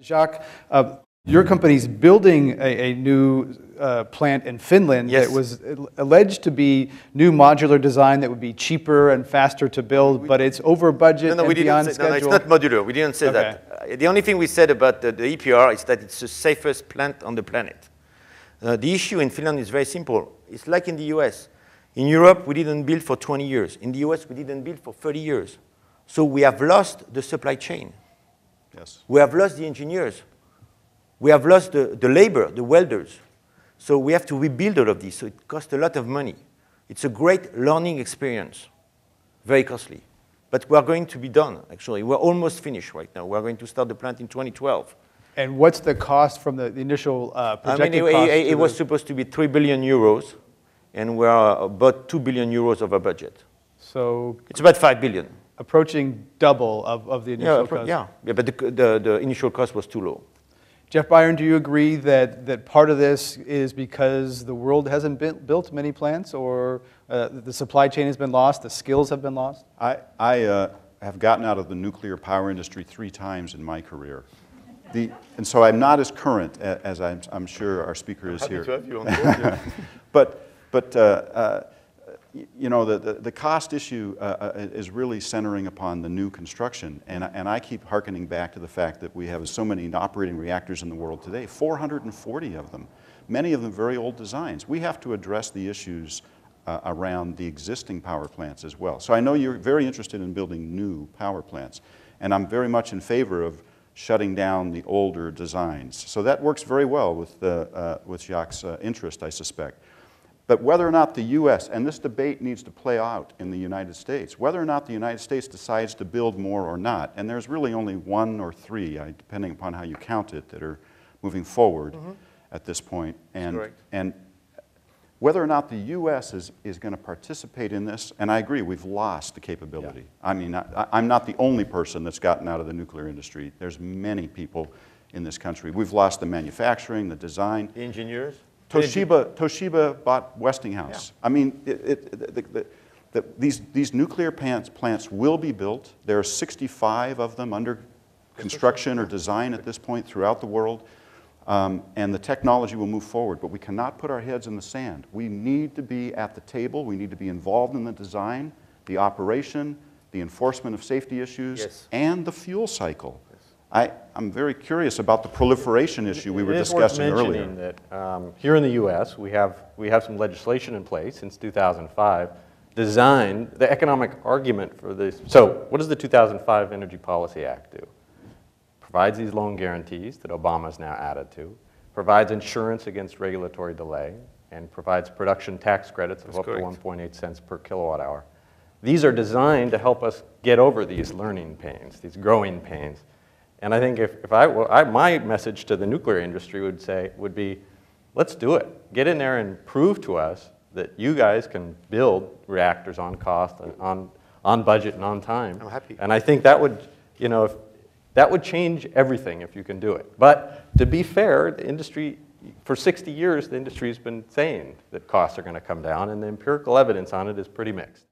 Jacques, your company's building a new plant in Finland that was alleged to be new modular design that would be cheaper and faster to build, but it's over budget and beyond schedule. No, it's not modular. We didn't say that. The only thing we said about the EPR is that it's the safest plant on the planet. The issue in Finland is very simple. It's like in the US. In Europe, we didn't build for 20 years. In the US, we didn't build for 30 years. So we have lost the supply chain. Yes. We have lost the engineers. We have lost the labor, the welders. So we have to rebuild all of this. So it costs a lot of money. It's a great learning experience, very costly. But we are going to be done, actually. We're almost finished right now. We're going to start the plant in 2012. And what's the cost from the initial projected cost? It was supposed to be 3 billion euros, and we're about 2 billion euros over budget. So it's about 5 billion. Approaching double of the initial cost. Yeah, but the initial cost was too low. Jeff Byron, do you agree that part of this is because the world hasn't built many plants, or the supply chain has been lost, the skills have been lost? I have gotten out of the nuclear power industry 3 times in my career. And so I'm not as current as I'm sure our speaker is here. Happy to have you on board. But you know, the cost issue is really centering upon the new construction. And I keep hearkening back to the fact that we have so many operating reactors in the world today, 440 of them, many of them very old designs. We have to address the issues around the existing power plants as well. So I know you're very interested in building new power plants. And I'm very much in favor of shutting down the older designs. So that works very well with Jacques' interest, I suspect. But whether or not the U.S., and this debate needs to play out in the United States, whether or not the United States decides to build more or not, and there's really only 1 or 3, depending upon how you count it, that are moving forward at this point. And whether or not the U.S. is going to participate in this, and I agree, we've lost the capability. Yeah. I mean, I'm not the only person that's gotten out of the nuclear industry. There's many people in this country. We've lost the manufacturing, the design. The engineers? Toshiba bought Westinghouse. Yeah. I mean, these nuclear plants will be built. There are 65 of them under construction or design at this point throughout the world. And the technology will move forward, but we cannot put our heads in the sand. We need to be at the table. We need to be involved in the design, the operation, the enforcement of safety issues, and the fuel cycle. I'm very curious about the proliferation issue we were discussing earlier. It is worth mentioning that here in the U.S., we have some legislation in place since 2005 designed the economic argument for this. So what does the 2005 Energy Policy Act do? Provides these loan guarantees that Obama's now added to, provides insurance against regulatory delay, and provides production tax credits of up to 1.8 cents per kilowatt hour. These are designed to help us get over these learning pains, these growing pains. And I think my message to the nuclear industry would be, let's do it. Get in there and prove to us that you guys can build reactors on cost, and on budget, and on time. I'm happy. And I think that would, you know, that would change everything if you can do it. But to be fair, the industry, for 60 years, the industry has been saying that costs are going to come down, and the empirical evidence on it is pretty mixed.